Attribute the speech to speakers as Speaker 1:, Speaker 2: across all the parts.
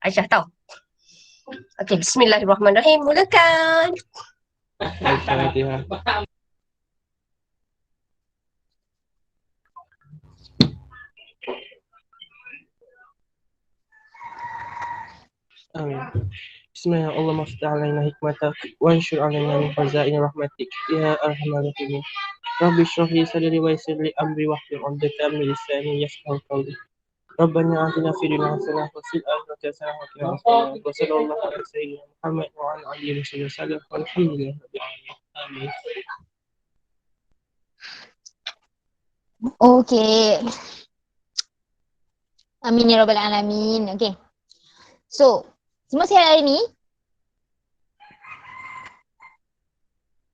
Speaker 1: Aisyah tahu. Okey, bismillahirrahmanirrahim. Mulakan.
Speaker 2: Al-Fatihah. Amin. Bismillah, Allahumma ftah alaina hikmatak wa anshur alaina min khazaini rahmatik ya arhamar rahimin. Rabbi shrah li sadri wa yassir li amri wahlul 'uqdatam min lisani yafqahu qawli. Rabbana atina fid dunya hasanah wa fil akhirati hasanah wa qina adzabannar. Wa sallallahu ala sayyidina Muhammad wa ala alihi wa sallam. Walhamdulillahi rabbil alamin. Amin.
Speaker 3: Okay. Amin ya rabbal alamin. Okay. So, semua sihat hari ni?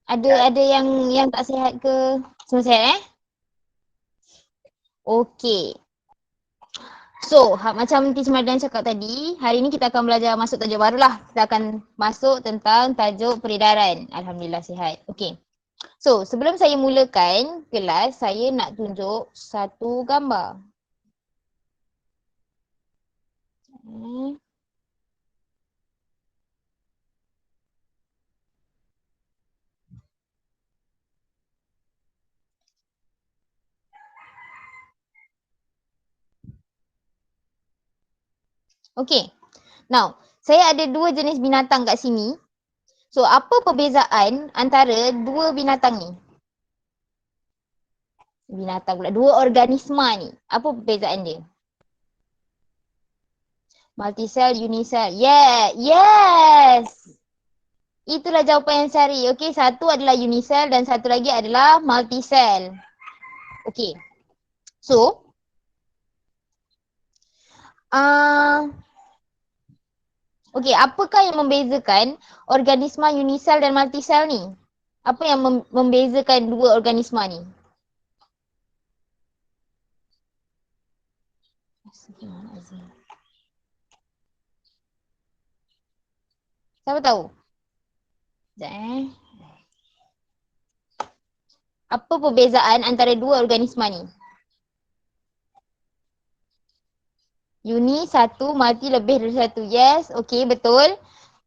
Speaker 3: Ada yang tak sihat ke? Semua sihat Okay. So, macam Teacher Mardan cakap tadi, hari ni kita akan belajar masuk tajuk baru lah. Kita akan masuk tentang tajuk peredaran. Alhamdulillah sihat. Okay. So, sebelum saya mulakan kelas, saya nak tunjuk satu gambar. Okay. Now, saya ada dua jenis binatang kat sini. So, apa perbezaan antara dua binatang ni? Binatang pula. Dua organisma ni. Apa perbezaan dia? Multisel, unisel. Yeah, yes! Itulah jawapan yang cari. Okay, satu adalah unisel dan satu lagi adalah multisel. Okay. So, okay, apakah yang membezakan organisma unisel dan multisel ni? Apa yang membezakan dua organisma ni? Siapa tahu? Sekejap Apa perbezaan antara dua organisma ni? Uni satu, multi lebih dari satu. Yes, okay, betul.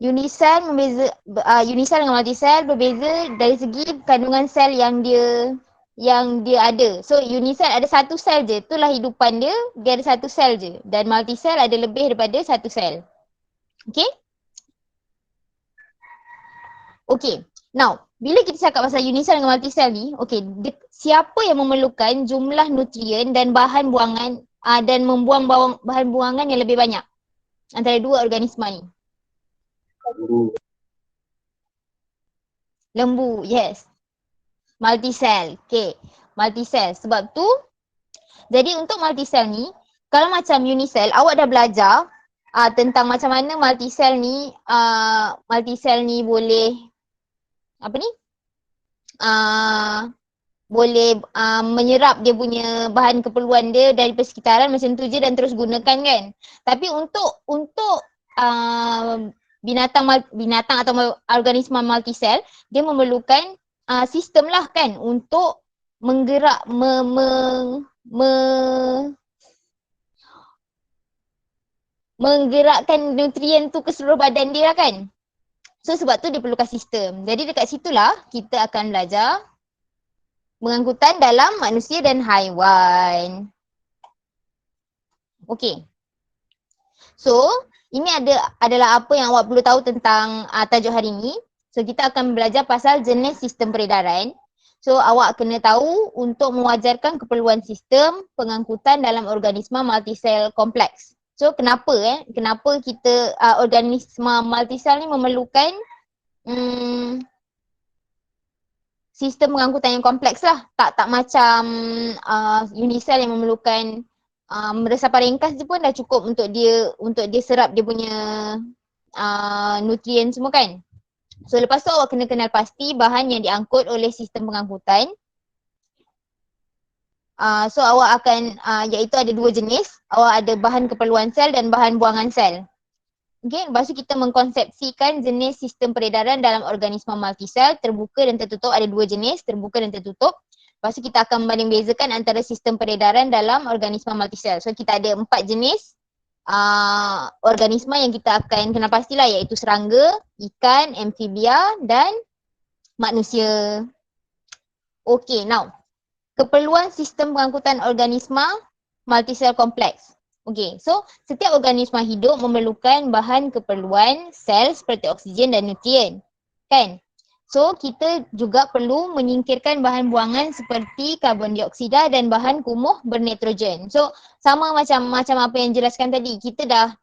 Speaker 3: Unisel unisel dengan multisel berbeza dari segi kandungan sel yang dia ada. So unisel ada satu sel je, itulah hidupan dia, dia ada satu sel je. Dan multisel ada lebih daripada satu sel. Okay? Okay, now bila kita cakap pasal unisel dengan multisel ni, okay, siapa yang memerlukan jumlah nutrien dan bahan buangan dan membuang bahan buangan yang lebih banyak antara dua organisma ni? Lembu, yes. Multisel, okay. Multisel, sebab tu, jadi untuk multisel ni, kalau macam unisel, awak dah belajar tentang macam mana multisel ni boleh, apa ni? Boleh menyerap dia punya bahan keperluan dia dari persekitaran macam tu je dan terus gunakan kan. Tapi untuk binatang atau organisma multisel, dia memerlukan sistem lah kan untuk menggerakkan nutrien tu ke seluruh badan dia lah kan. So sebab tu dia perlukan sistem. Jadi dekat situlah kita akan belajar pengangkutan dalam manusia dan haiwan. Okay. So, ini adalah apa yang awak perlu tahu tentang tajuk hari ini. So, kita akan belajar pasal jenis sistem peredaran. So, awak kena tahu untuk mewajarkan keperluan sistem pengangkutan dalam organisma multisel kompleks. So, kenapa kita organisma multisel ni memerlukan sistem pengangkutan yang kompleks lah. Tak macam unisel yang memerlukan resapan ringkas je pun dah cukup untuk dia serap dia punya nutrien semua kan. So lepas tu awak kena kenal pasti bahan yang diangkut oleh sistem pengangkutan. So awak akan iaitu ada dua jenis. Awak ada bahan keperluan sel dan bahan buangan sel. Okay, lepas tu kita mengkonsepsikan jenis sistem peredaran dalam organisma multisel, terbuka dan tertutup. Ada dua jenis, terbuka dan tertutup. Lepas tu kita akan membanding bezakan antara sistem peredaran dalam organisma multisel. So kita ada 4 jenis organisma yang kita akan kenal pastilah, iaitu serangga, ikan, amfibia dan manusia. Okay, now keperluan sistem pengangkutan organisma multisel kompleks. Okay, so setiap organisma hidup memerlukan bahan keperluan sel seperti oksigen dan nutrien, kan? So kita juga perlu menyingkirkan bahan buangan seperti karbon dioksida dan bahan kumuh bernitrogen. So sama macam apa yang jelaskan tadi, kita dah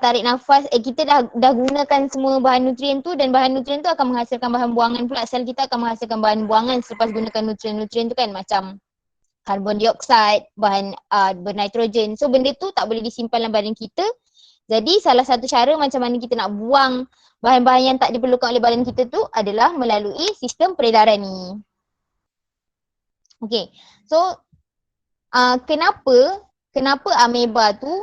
Speaker 3: tarik nafas, kita dah gunakan semua bahan nutrien tu, dan bahan nutrien tu akan menghasilkan bahan buangan pula. Sel kita akan menghasilkan bahan buangan selepas gunakan nutrien-nutrien tu kan, macam karbon dioksida, bahan bernitrogen. So benda tu tak boleh disimpan dalam badan kita. Jadi salah satu cara macam mana kita nak buang bahan-bahan yang tak diperlukan oleh badan kita tu adalah melalui sistem peredaran ni. Okay, so kenapa ameba tu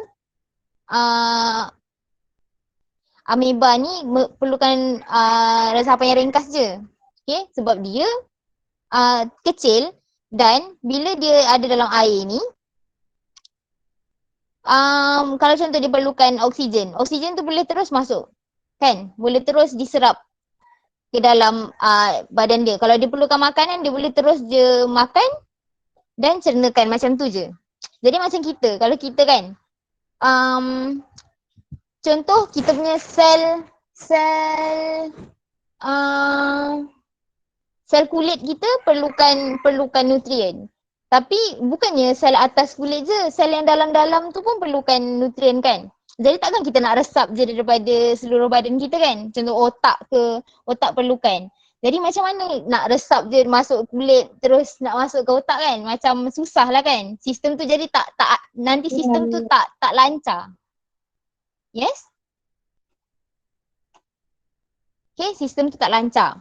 Speaker 3: ameba ni perlukan resapan yang ringkas je. Okay, sebab dia kecil, dan bila dia ada dalam air ni, kalau contoh dia perlukan oksigen, oksigen tu boleh terus masuk, kan? Boleh terus diserap ke dalam badan dia. Kalau dia perlukan makanan, dia boleh terus je makan dan cernakan, macam tu je. Jadi macam kita, kalau kita kan, contoh kita punya sel kulit kita perlukan nutrien. Tapi bukannya sel atas kulit je, sel yang dalam-dalam tu pun perlukan nutrien kan. Jadi takkan kita nak resap je daripada seluruh badan kita kan. Contoh otak perlukan. Jadi macam mana nak resap je masuk kulit terus nak masuk ke otak kan? Macam susah lah kan. Sistem tu jadi nanti sistem tu tak lancar. Yes? Okay, sistem tu tak lancar.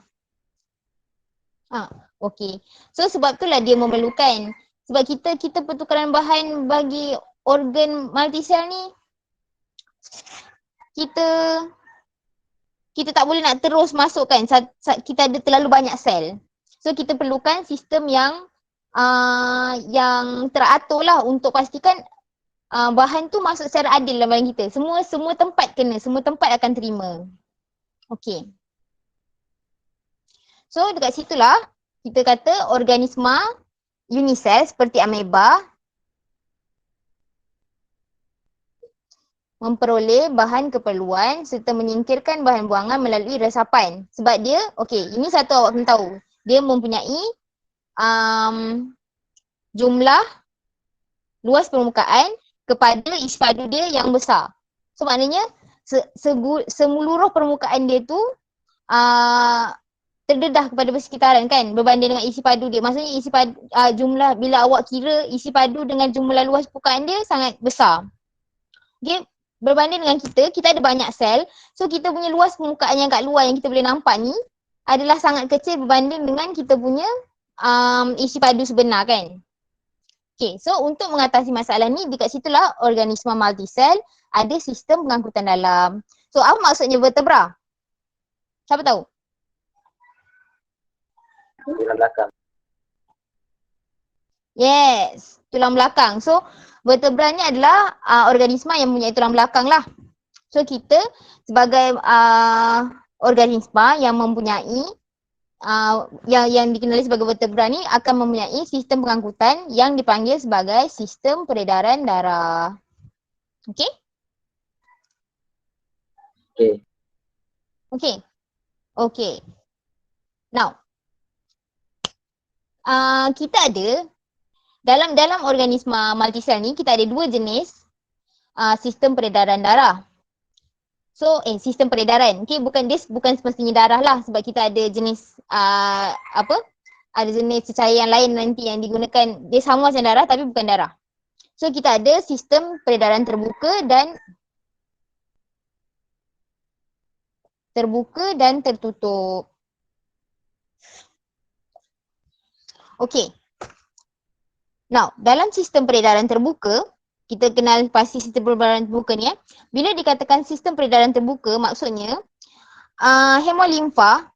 Speaker 3: Okay. So sebab itulah dia memerlukan. Sebab kita pertukaran bahan bagi organ multisel ni, kita tak boleh nak terus masukkan. Kita ada terlalu banyak sel. So kita perlukan sistem yang teratur lah untuk pastikan bahan tu masuk secara adil dalam badan kita. Semua tempat kena, semua tempat akan terima. Okay. So dekat situlah kita kata organisma unisel seperti ameba memperoleh bahan keperluan serta menyingkirkan bahan buangan melalui resapan. Sebab dia, okay, ini satu awak kena tahu. Dia mempunyai jumlah luas permukaan kepada isi padu dia yang besar. So maknanya seluruh permukaan dia tu terdedah kepada persekitaran kan, berbanding dengan isi padu dia. Maksudnya isi padu, jumlah, bila awak kira isi padu dengan jumlah luas permukaan dia sangat besar. Okay, berbanding dengan kita ada banyak sel. So kita punya luas permukaan yang kat luar yang kita boleh nampak ni adalah sangat kecil berbanding dengan kita punya isi padu sebenar kan. Okay, so untuk mengatasi masalah ni, dekat situlah organisma multisel ada sistem pengangkutan dalam. So apa maksudnya vertebra? Siapa tahu?
Speaker 4: Tulang belakang.
Speaker 3: Yes, tulang belakang. So vertebra ni adalah organisma yang mempunyai tulang belakang lah. So kita sebagai organisma yang mempunyai yang dikenali sebagai vertebra ni akan mempunyai sistem pengangkutan yang dipanggil sebagai sistem peredaran darah. Okay?
Speaker 4: Okay.
Speaker 3: Okay. Okay. Now, kita ada dalam organisma multisel ni kita ada dua jenis sistem peredaran darah. So sistem peredaran, okay, bukan semestinya darah lah, sebab kita ada jenis ada jenis cecair yang lain nanti yang digunakan, dia sama macam darah tapi bukan darah. So kita ada sistem peredaran terbuka dan tertutup. Okay. Now, dalam sistem peredaran terbuka, kita kenal pasti sistem peredaran terbuka ni Bila dikatakan sistem peredaran terbuka, maksudnya hemolimfa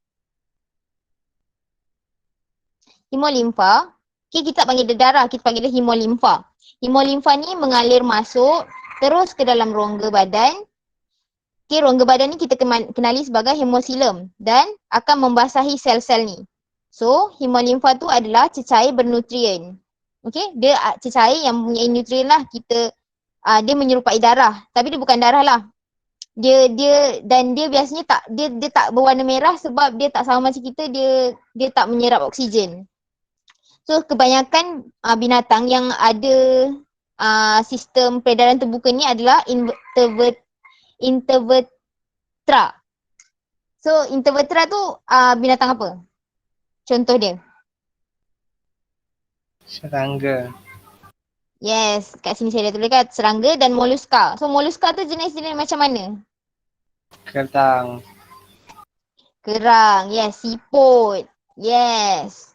Speaker 3: Okay, kita tak panggil dia darah, kita panggil dia hemolimfa. Hemolimfa ni mengalir masuk terus ke dalam rongga badan. Okay, rongga badan ni kita kenali sebagai hemosilum dan akan membasahi sel-sel ni. So, hemolimfa tu adalah cecair bernutrien. Okay, dia cecair yang mempunyai nutrien lah. Dia menyerupai darah, tapi dia bukan darah lah. Dia biasanya dia tak berwarna merah sebab dia tak sama macam kita, dia tak menyerap oksigen. So kebanyakan binatang yang ada sistem peredaran terbuka ni adalah invertebrata. So invertebrata tu binatang apa? Contoh dia.
Speaker 2: Serangga.
Speaker 3: Yes, kat sini saya dah tuliskan serangga dan moluska. So moluska tu jenis-jenis macam mana?
Speaker 2: Kerang.
Speaker 3: Kerang, yes. Siput, yes.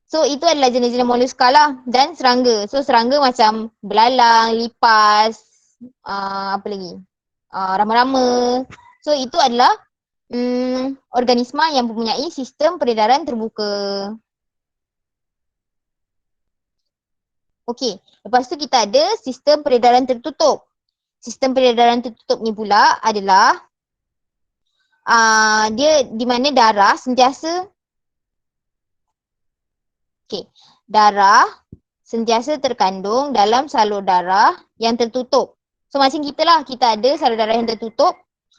Speaker 3: So itu adalah jenis-jenis moluska lah dan serangga. So serangga macam belalang, lipas, apa lagi? Rama-rama. So itu adalah organisma yang mempunyai sistem peredaran terbuka. Okey, lepas tu kita ada sistem peredaran tertutup. Sistem peredaran tertutup ni pula adalah dia di mana darah sentiasa darah sentiasa terkandung dalam salur darah yang tertutup. So macam kita lah, kita ada salur darah yang tertutup.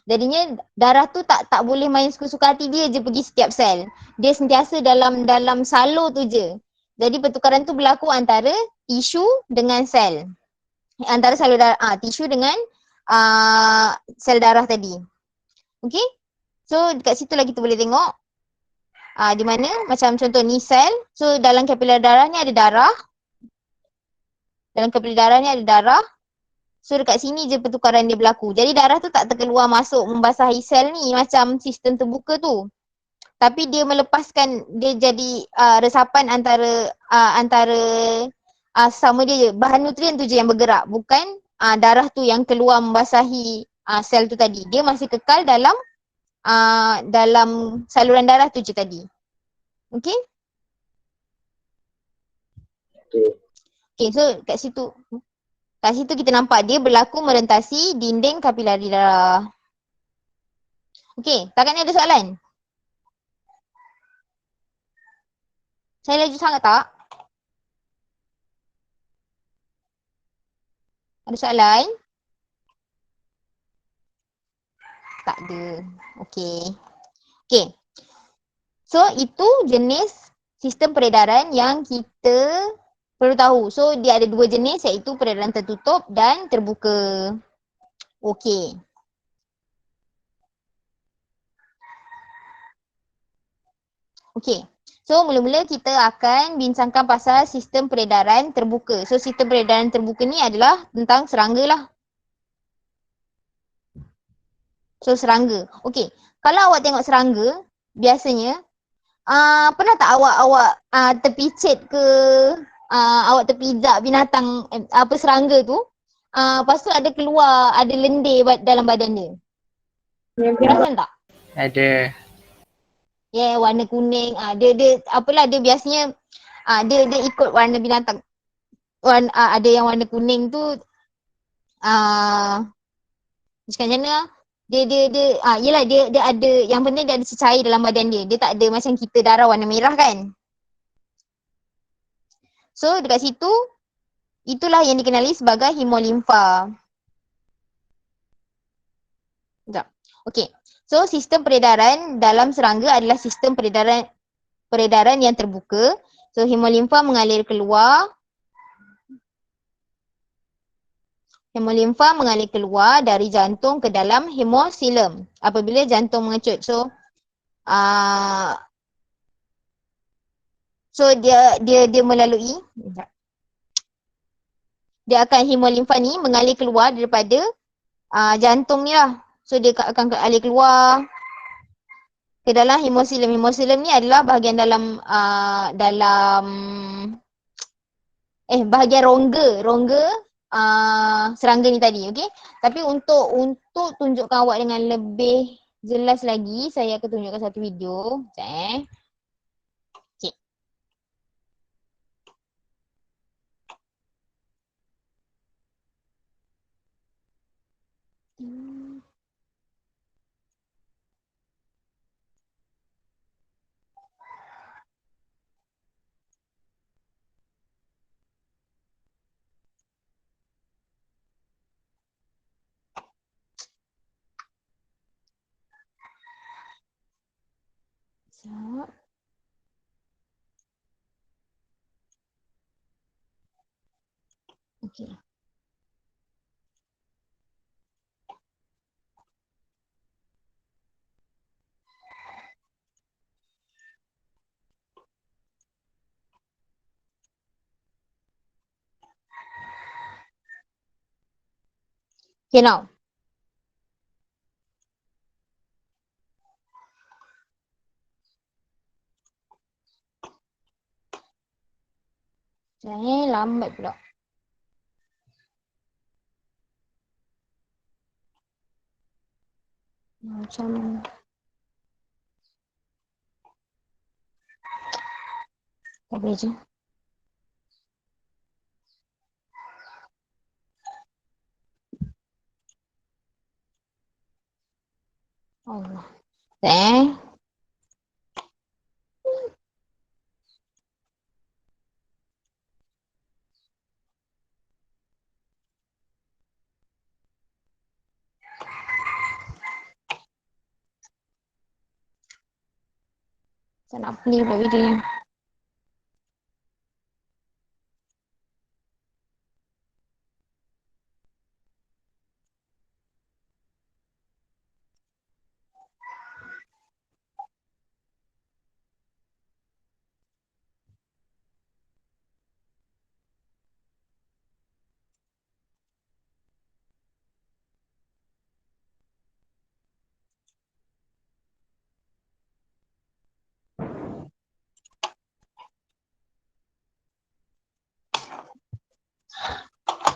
Speaker 3: Jadinya darah tu tak boleh main suka-suka hati dia je pergi setiap sel. Dia sentiasa dalam salur tu je. Jadi pertukaran tu berlaku antara tisu dengan sel. Antara salur darah, tisu dengan sel darah tadi. Okay? So dekat situ lah kita boleh tengok di mana macam contoh ni sel. So dalam kapilar darah ni ada darah. Dalam kapilar darah ni ada darah. So dekat sini je pertukaran dia berlaku. Jadi darah tu tak terkeluar masuk membasahi sel ni macam sistem terbuka tu. Tapi dia melepaskan, dia jadi resapan antara sama dia je. Bahan nutrien tu je yang bergerak. Bukan darah tu yang keluar membasahi sel tu tadi. Dia masih kekal dalam saluran darah tu je tadi. Okay?
Speaker 4: Okey.
Speaker 3: Okay, so kat situ kita nampak dia berlaku merentasi dinding kapilari darah. Okay, takat ni ada soalan? Saya laju sangat tak? Ada soalan? Tak ada. Okay. Okay. So itu jenis sistem peredaran yang kita perlu tahu. So dia ada dua jenis iaitu peredaran tertutup dan terbuka. Okay. Okay. So mula-mula kita akan bincangkan pasal sistem peredaran terbuka. So sistem peredaran terbuka ni adalah tentang serangga lah. So serangga. Okay. Kalau awak tengok serangga, biasanya pernah tak awak terpicit ke awak terpijak binatang serangga tu, lepas tu ada keluar, ada lendir dalam badan dia. Perasan tak?
Speaker 2: Ada.
Speaker 3: Yeah, warna kuning. Dia apalah, dia biasanya dia ikut warna binatang. Ada yang warna kuning tu macam mana? Yelah dia ada, yang penting dia ada cecair dalam badan dia. Dia tak ada macam kita darah warna merah kan. So dekat situ, itulah yang dikenali sebagai hemolimfa. Sekejap. Okay. So sistem peredaran dalam serangga adalah sistem peredaran yang terbuka. So hemolimfa mengalir keluar. Hemolimfa mengalir keluar dari jantung ke dalam hemosilum apabila jantung mengecut. So dia melalui, dia akan, hemolimfa ni mengalir keluar daripada jantung ni lah. So dia akan alih keluar ke dalam hemosilum. Hemosilum ni adalah bahagian bahagian rongga serangga ni tadi, okey. Tapi untuk tunjukkan awak dengan lebih jelas lagi, saya akan tunjukkan satu video. Okey. Okay. Okay, now. Lambat pula. Macam tak boleh je. Allah. Saya nak play pula video ni.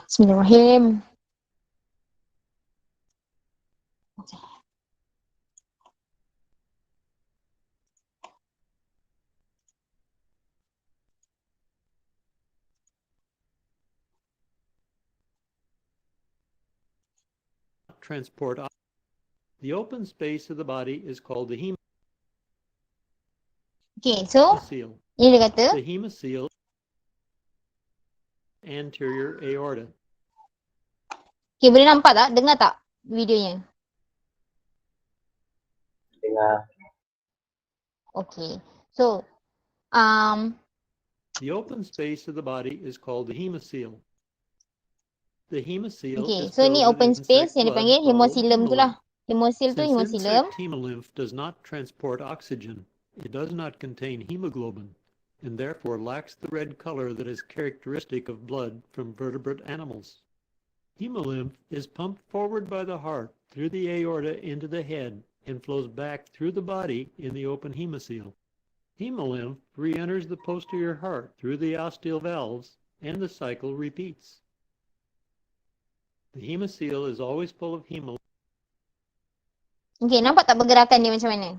Speaker 3: Bismillahirrahmanirrahim.
Speaker 5: Transport. The open space of the body is called the
Speaker 3: Okay, so
Speaker 5: hemocoel.
Speaker 3: ini dia kata
Speaker 5: The hemocoel anterior aorta.
Speaker 3: okay, boleh nampak tak? Dengar tak videonya?
Speaker 4: Dengar.
Speaker 3: Okay. So
Speaker 5: The open space of the body is called the hemocoel. The hemocoel
Speaker 3: okay,
Speaker 5: is
Speaker 3: so ni
Speaker 5: filled with
Speaker 3: open space
Speaker 5: insect
Speaker 3: yang
Speaker 5: blood
Speaker 3: dipanggil
Speaker 5: called
Speaker 3: hemosilum tu lah.
Speaker 5: hemolymph.
Speaker 3: Hemosil tu
Speaker 5: Since
Speaker 3: hemosilum.
Speaker 5: insect hemolymph does not transport oxygen, it does not contain hemoglobin, and therefore lacks the red color that is characteristic of blood from vertebrate animals. Hemolymph is pumped forward by the heart through the aorta into the head and flows back through the body in the open hemocoel. Hemolymph re-enters the posterior heart through the ostial valves, and the cycle repeats. The hemocoel is always full of hemolymph.
Speaker 3: Okay, nampak tak pergerakan dia macam mana?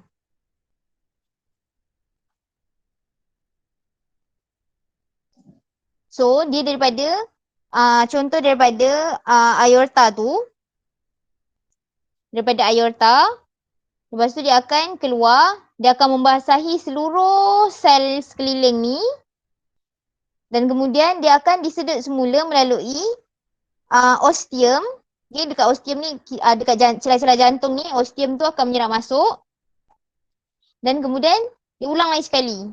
Speaker 3: So, dia daripada contoh daripada aorta tu. Daripada aorta. Lepas tu dia akan keluar. Dia akan membasahi seluruh sel sekeliling ni. Dan kemudian dia akan disedut semula melalui ostium. Okay, dekat ostium ni, dekat celah-celah jantung ni, ostium tu akan menyerap masuk. Dan kemudian diulang lagi sekali.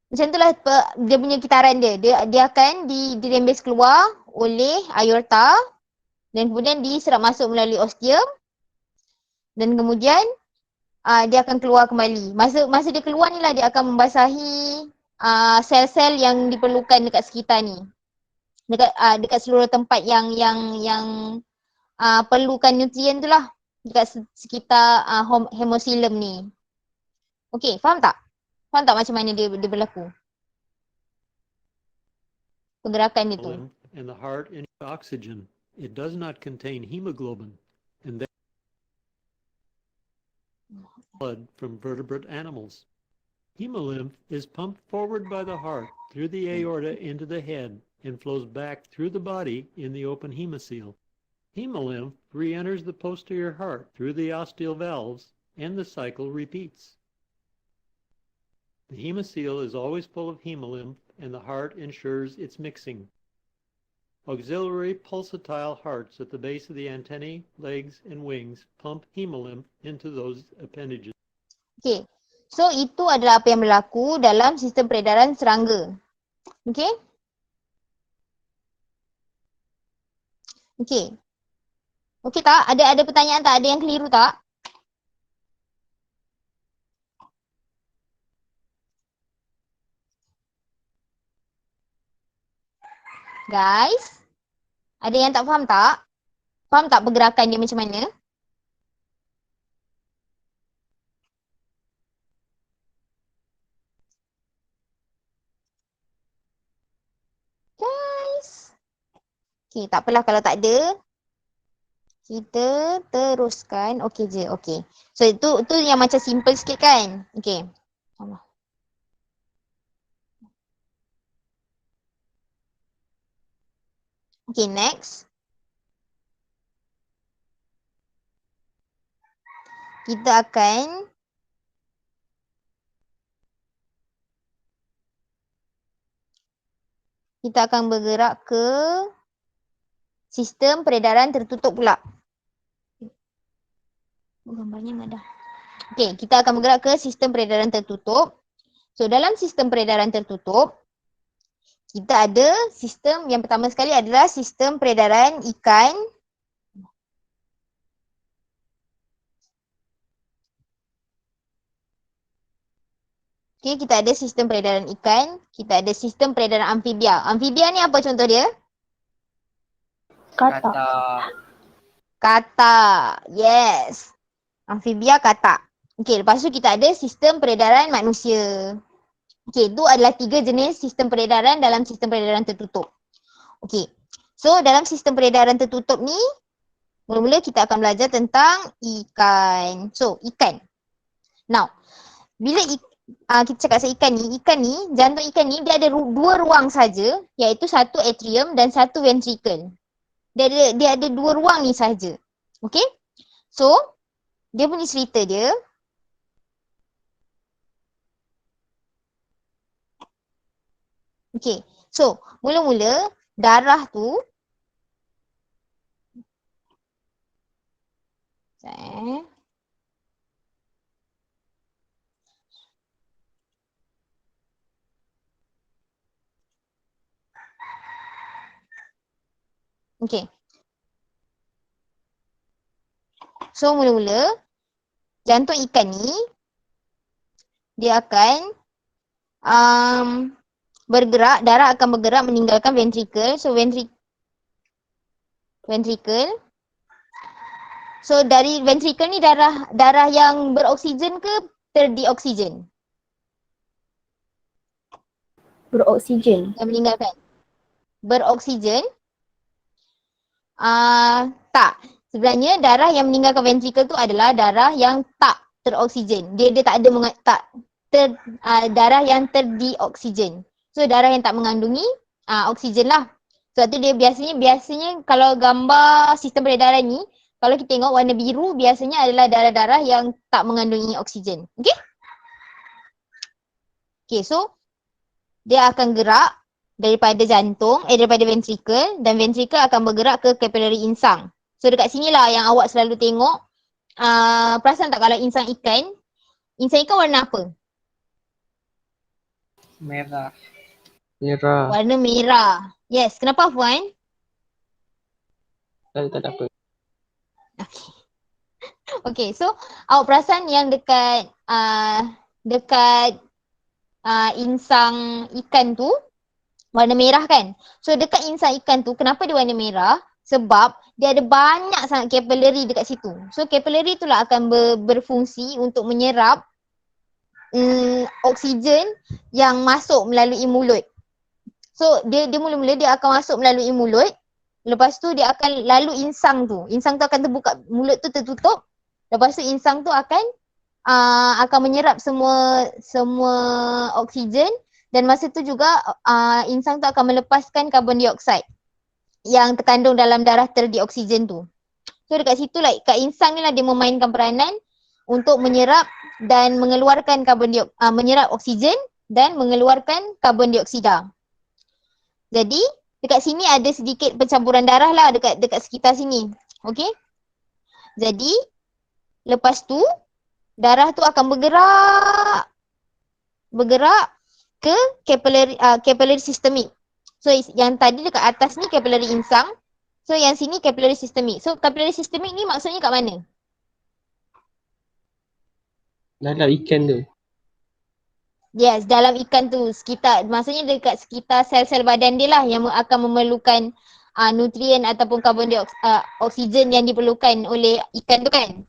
Speaker 3: Macam itulah dia punya kitaran dia. Dia akan dirembes keluar oleh aorta. Dan kemudian diserap masuk melalui ostium. Dan kemudian dia akan keluar kembali. Masa dia keluar ni lah dia akan membasahi sel-sel yang diperlukan dekat sekitar ni. Dekat seluruh tempat yang perlukan nutrien tu lah. Dekat sekitar hemosilum ni. Okay, faham tak? Faham tak macam mana dia berlaku? Pergerakan dia tu.
Speaker 5: And the heart in oxygen. It does not contain hemoglobin, and that blood from vertebrate animals. Hemolymph is pumped forward by the heart through the aorta into the head and flows back through the body in the open hemocoel. Hemolymph re-enters the posterior heart through the ostial valves, and the cycle repeats. The hemocoel is always full of hemolymph, and the heart ensures its mixing. Auxiliary pulsatile hearts at the base of the antennae, legs, and wings pump hemolymph into those appendages.
Speaker 3: Okay. So, itu adalah apa yang berlaku dalam sistem peredaran serangga. Okay? Okey. Okey tak? Ada pertanyaan tak? Ada yang keliru tak? Guys, ada yang tak faham tak? Faham tak pergerakan dia macam mana? Guys. Okey, tak apalah kalau tak ada. Kita teruskan. Okey je, okey. So itu yang macam simple sikit kan? Okey. Allah. Okey, next. Kita akan bergerak ke sistem peredaran tertutup pula. Gambarnya enggak ada. Okey, kita akan bergerak ke sistem peredaran tertutup. So dalam sistem peredaran tertutup, kita ada sistem yang pertama sekali adalah sistem peredaran ikan. Okey, kita ada sistem peredaran ikan, kita ada sistem peredaran amfibia. Amfibia ni apa contoh dia? Kata. Yes. Amfibia kata. Okey, lepas tu kita ada sistem peredaran manusia. Okey, itu adalah 3 jenis sistem peredaran dalam sistem peredaran tertutup. Okey. So, dalam sistem peredaran tertutup ni, mula-mula kita akan belajar tentang ikan. So, ikan. Now, bila kita cakap pasal ikan ni, jantung ikan ni dia ada 2 ruang saja, iaitu satu atrium dan satu ventricle. Dia ada 2 ruang ni saja. Okey? So, dia punya cerita dia. Okey. So, mula-mula darah tu Okey. So, mula-mula jantung ikan ni dia akan bergerak, darah akan bergerak meninggalkan ventricle. So, ventricle. So, dari ventricle ni darah yang beroksigen ke terdioksigen?
Speaker 1: Beroksigen.
Speaker 3: Yang meninggalkan. Beroksigen. Tak. Sebenarnya darah yang meninggalkan ventricle tu adalah darah yang tak teroksigen. Dia tak ada darah yang terdioksigen. So darah yang tak mengandungi oksigen lah. Sebab tu dia biasanya kalau gambar sistem peredaran ni, kalau kita tengok warna biru biasanya adalah darah-darah yang tak mengandungi oksigen. Okay? Okay, so dia akan gerak daripada ventricle, dan ventricle akan bergerak ke capillary insang. So dekat sini lah yang awak selalu tengok, perasan tak kalau insang ikan warna apa?
Speaker 2: Merah.
Speaker 3: Warna merah. Yes, kenapa Afwan?
Speaker 2: Tak ada apa.
Speaker 3: Okay, so awak perasan yang dekat insang ikan tu warna merah kan? So dekat insang ikan tu kenapa dia warna merah? Sebab dia ada banyak sangat capillary dekat situ. So capillary tu lah akan berfungsi untuk menyerap oksigen yang masuk melalui mulut. So dia mula-mula dia akan masuk melalui mulut. Lepas tu dia akan lalu insang tu. Insang tu akan terbuka, mulut tu tertutup. Lepas tu insang tu akan menyerap semua oksigen, dan masa tu juga insang tu akan melepaskan karbon dioksida yang terkandung dalam darah terdioksigen tu. So dekat situ lah, kat insang ni lah dia memainkan peranan untuk menyerap dan mengeluarkan menyerap oksigen dan mengeluarkan karbon dioksida. Jadi dekat sini ada sedikit pencampuran darah lah dekat sekitar sini. Okey? Jadi lepas tu darah tu akan bergerak ke capillary systemic. So yang tadi dekat atas ni capillary insang. So yang sini capillary systemic. So capillary systemic ni maksudnya kat mana?
Speaker 2: Dalam ikan tu.
Speaker 3: Yes, dalam ikan tu sekitar, maksudnya dekat sekitar sel-sel badan dia lah yang akan memerlukan nutrien ataupun oksigen yang diperlukan oleh ikan tu kan.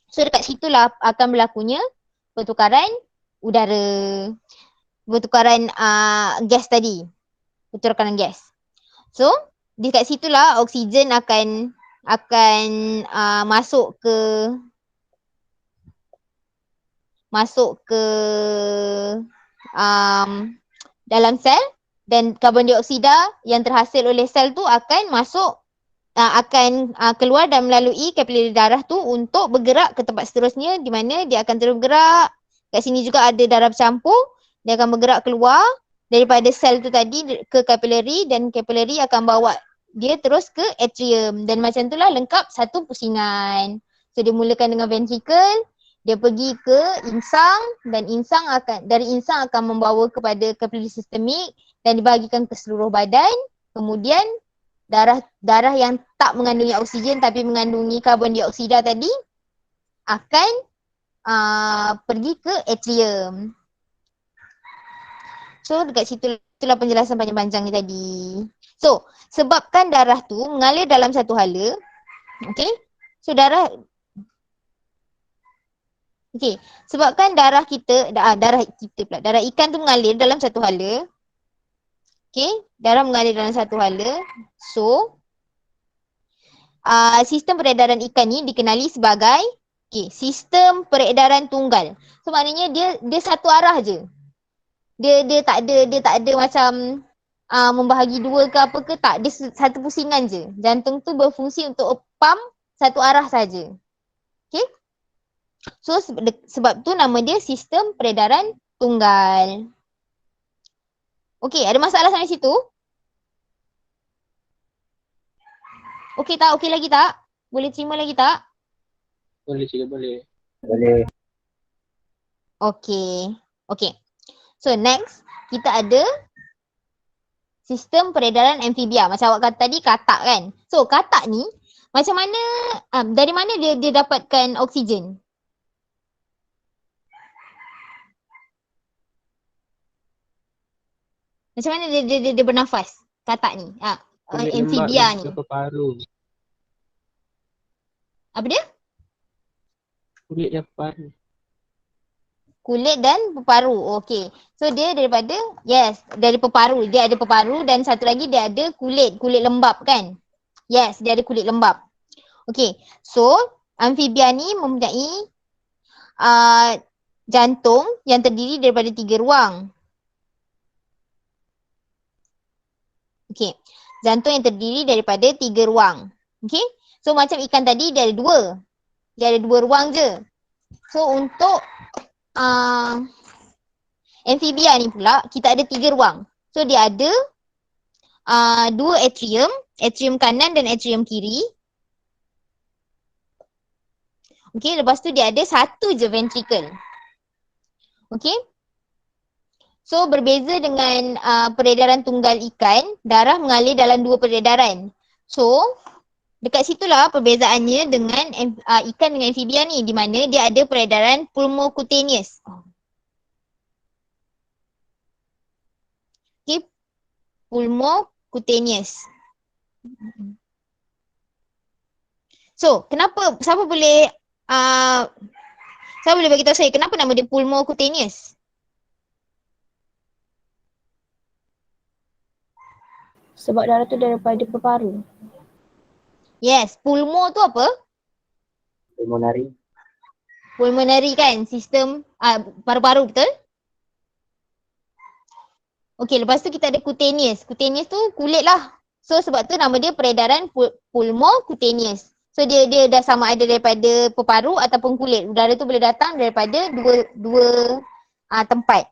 Speaker 3: So dekat situlah akan berlakunya pertukaran udara, pertukaran gas tadi, pertukaran gas. So dekat situlah oksigen akan masuk ke dalam sel, dan karbon dioksida yang terhasil oleh sel tu akan masuk keluar dan melalui kapilari darah tu untuk bergerak ke tempat seterusnya, di mana dia akan terus bergerak. Kat sini juga ada darah bercampur, dia akan bergerak keluar daripada sel tu tadi ke kapilari, dan kapilari akan bawa dia terus ke atrium, dan macam itulah lengkap satu pusingan. So dia mulakan dengan ventricle, dia pergi ke insang, dan dari insang akan membawa kepada kapilari sistemik dan dibahagikan ke seluruh badan. Kemudian darah yang tak mengandungi oksigen tapi mengandungi karbon dioksida tadi akan pergi ke atrium. So dekat situ itulah penjelasan panjang-panjang ni tadi. So sebabkan darah tu mengalir dalam satu hala, okay? So darah sebabkan darah ikan tu mengalir dalam satu hala. Okay, darah mengalir dalam satu hala. So, sistem peredaran ikan ni dikenali sebagai sistem peredaran tunggal. So maknanya dia satu arah je. Dia tak ada macam membahagi dua ke apa ke, tak. Dia satu pusingan je. Jantung tu berfungsi untuk pump satu arah saja. Okay. So sebab tu nama dia sistem peredaran tunggal. Okey, ada masalah sampai situ? Okey tak? Okey lagi tak? Boleh terima lagi tak?
Speaker 2: Boleh cikgu, boleh.
Speaker 4: Boleh.
Speaker 3: Okey. So next, kita ada sistem peredaran amfibia. Macam awak kata tadi, katak kan? So katak ni macam mana, dari mana dia dapatkan oksigen? Macam mana dia bernafas, katak ni?
Speaker 2: Kulit
Speaker 3: Amfibia
Speaker 2: lembab
Speaker 3: ni.
Speaker 2: ke paru.
Speaker 3: Apa dia?
Speaker 2: Kulit dan paru.
Speaker 3: Kulit dan peparu. Okey. So dia dari peparu. Dia ada peparu, dan satu lagi dia ada kulit lembab kan? Yes, dia ada kulit lembab. Okey. So amfibia ni mempunyai jantung yang terdiri daripada 3 ruang. Okey. Jantung yang terdiri daripada 3 ruang. Okey. So macam ikan tadi dia ada 2. Dia ada 2 ruang je. So untuk amfibia ni pula kita ada 3 ruang. So dia ada 2 atrium, atrium kanan dan atrium kiri. Okey, lepas tu dia ada 1 je ventricle. Okey. So berbeza dengan peredaran tunggal ikan, darah mengalir dalam 2 peredaran. So dekat situlah perbezaannya dengan ikan dengan amfibia ni, di mana dia ada peredaran pulmocutaneous. Okay, pulmocutaneous. So siapa boleh bagi tahu saya kenapa nama dia pulmocutaneous?
Speaker 1: Sebab darah tu daripada peparu.
Speaker 3: Yes, pulmo tu apa?
Speaker 4: Pulmonary.
Speaker 3: Pulmonary kan, sistem paru-paru, betul? Okey, lepas tu kita ada cutaneous. Cutaneous tu kulit lah. So sebab tu nama dia peredaran pulmocutaneous. So dia dah sama ada daripada peparu ataupun kulit. Udara tu boleh datang daripada dua tempat.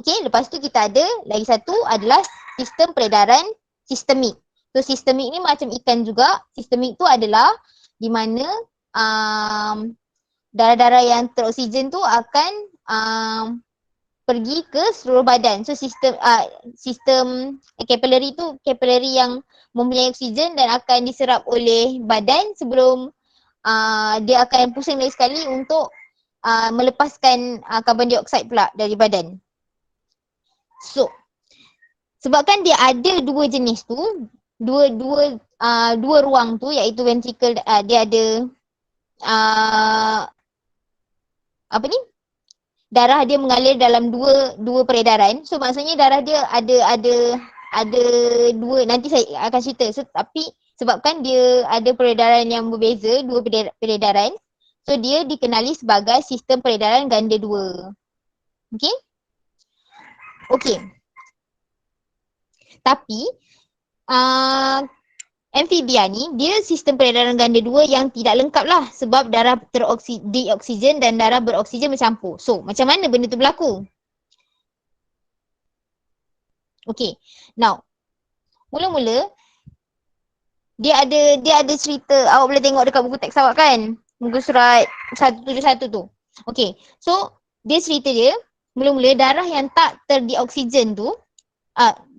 Speaker 3: Okey, lepas tu kita ada lagi satu adalah sistem peredaran sistemik. So sistemik ni macam ikan juga. Sistemik tu adalah di mana darah-darah yang teroksigen tu akan pergi ke seluruh badan. So sistem capillary tu capillary yang mempunyai oksigen dan akan diserap oleh badan sebelum dia akan pusing lagi sekali untuk melepaskan karbon dioksida pula dari badan. So sebabkan dia ada dua jenis tu, dua ruang tu iaitu ventricle, dia ada apa ni? Darah dia mengalir dalam dua peredaran. So maksudnya darah dia ada dua, nanti saya akan cerita. So, tapi sebabkan dia ada peredaran yang berbeza, dua peredaran, so dia dikenali sebagai sistem peredaran ganda dua. Okey? Okey. Tapi amfibia ni dia sistem peredaran ganda dua yang tidak lengkap lah sebab darah dioksigen dan darah beroksigen bercampur. So macam mana benda tu berlaku? Okay, now mula-mula dia ada cerita, awak boleh tengok dekat buku teks awak kan? Muka surat 171 tu. Okay, so dia cerita dia mula-mula darah yang tak terdioksigen tu,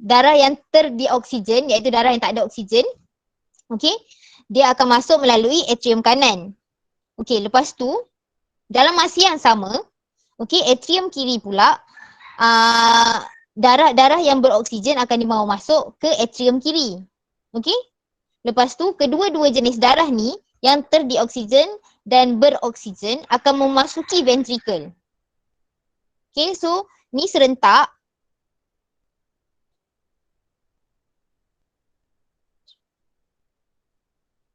Speaker 3: darah yang terdioksigen iaitu darah yang tak ada oksigen, okey, dia akan masuk melalui atrium kanan. Okey, lepas tu dalam masa yang sama, okey, atrium kiri pula darah-darah yang beroksigen akan dibawa masuk ke atrium kiri. Okey? Lepas tu kedua-dua jenis darah ni yang terdioksigen dan beroksigen akan memasuki ventricle. Okey, so ni serentak.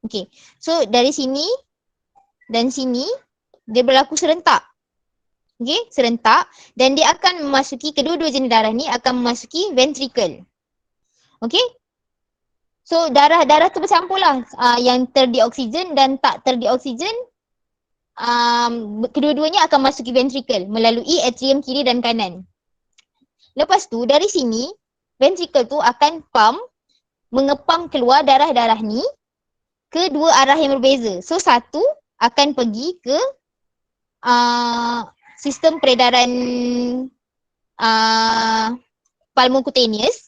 Speaker 3: Okey, so dari sini dan sini dia berlaku serentak. Okey, serentak dan dia akan memasuki kedua-dua jenis darah ni akan memasuki ventricle. Okey? So darah-darah tu bercampur lah, yang terdioksigen dan tak terdioksigen, kedua-duanya akan masuki ventricle melalui atrium kiri dan kanan. Lepas tu dari sini ventricle tu akan mengepam keluar darah-darah ni ke dua arah yang berbeza. So satu akan pergi ke sistem peredaran pulmocutaneous.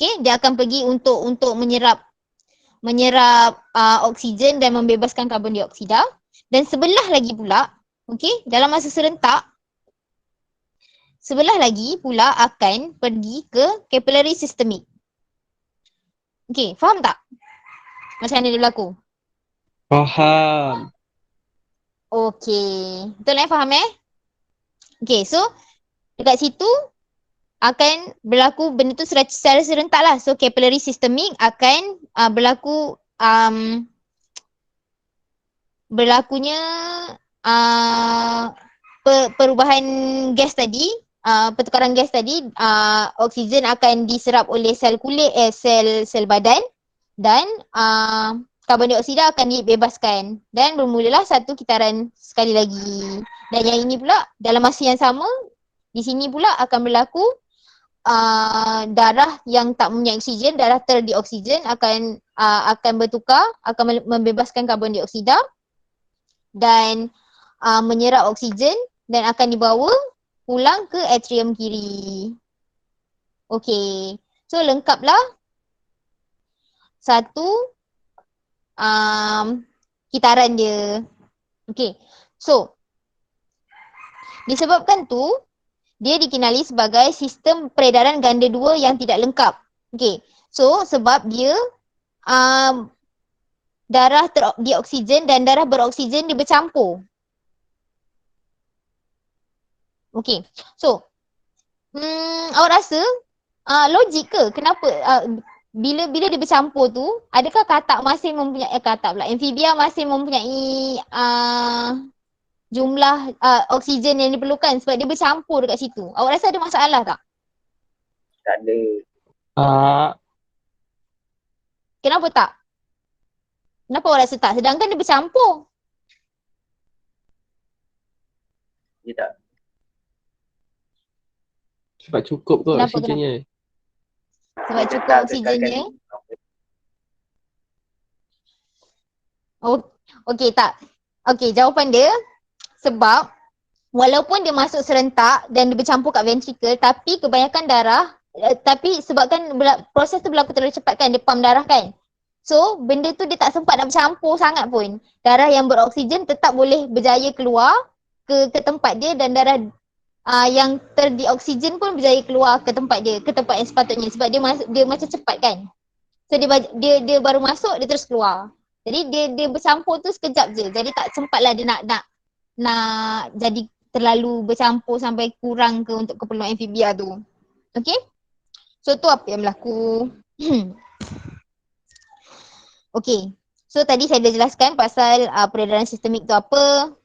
Speaker 3: Okay, dia akan pergi untuk menyerap oksigen dan membebaskan karbon dioksida. Dan sebelah lagi pula, okay, dalam masa serentak, sebelah lagi pula akan pergi ke capillary systemic. Okay, faham tak? Macam mana dia berlaku?
Speaker 2: Faham.
Speaker 3: Okay, betul faham Okay, so dekat situ akan berlaku benda tu secara serentak lah. So capillary systemic akan berlakunya perubahan gas tadi, pertukaran gas tadi, oksigen akan diserap oleh sel kulit, sel badan dan karbon dioksida akan dibebaskan dan bermulalah satu kitaran sekali lagi. Dan yang ini pula dalam masa yang sama, di sini pula akan berlaku darah yang tak mempunyai oksigen, darah terdioksigen akan bertukar, akan membebaskan karbon dioksida dan menyerap oksigen dan akan dibawa pulang ke atrium kiri. Okey, so lengkaplah satu kitaran dia. Okey, so disebabkan tu dia dikenali sebagai sistem peredaran ganda dua yang tidak lengkap. Okey, so sebab dia darah terdioksigen dan darah beroksigen dia bercampur. Okey, so awak rasa logik ke kenapa bila dia bercampur tu, adakah katak masih mempunyai amfibia masih mempunyai jumlah oksigen yang diperlukan sebab dia bercampur dekat situ. Awak rasa ada masalah tak?
Speaker 4: Tak ada.
Speaker 3: Kenapa tak? Kenapa awak rasa tak? Sedangkan dia bercampur.
Speaker 4: Dia tak.
Speaker 2: Sebab cukup kot
Speaker 3: Kenapa,
Speaker 2: oksigennya.
Speaker 3: Sebab
Speaker 4: Dia
Speaker 3: cukup
Speaker 4: tak
Speaker 3: oksigennya.
Speaker 4: kekalkan.
Speaker 3: Okey tak. Okey, jawapan dia sebab walaupun dia masuk serentak dan dia bercampur kat ventricle, tapi kebanyakan darah, tapi sebabkan proses tu berlaku terlalu cepat kan, dia pump darah kan. So benda tu dia tak sempat nak bercampur sangat pun. Darah yang beroksigen tetap boleh berjaya keluar ke tempat dia, dan darah yang terdioksigen pun berjaya keluar ke tempat dia, ke tempat yang sepatutnya, sebab dia macam cepat kan. So dia baru masuk, dia terus keluar. Jadi dia bercampur tu sekejap je. Jadi tak sempatlah dia nak jadi terlalu bercampur sampai kurang ke untuk keperluan amfibia tu. Okay? So tu apa yang berlaku. Okay. So tadi saya dah jelaskan pasal peredaran sistemik tu apa.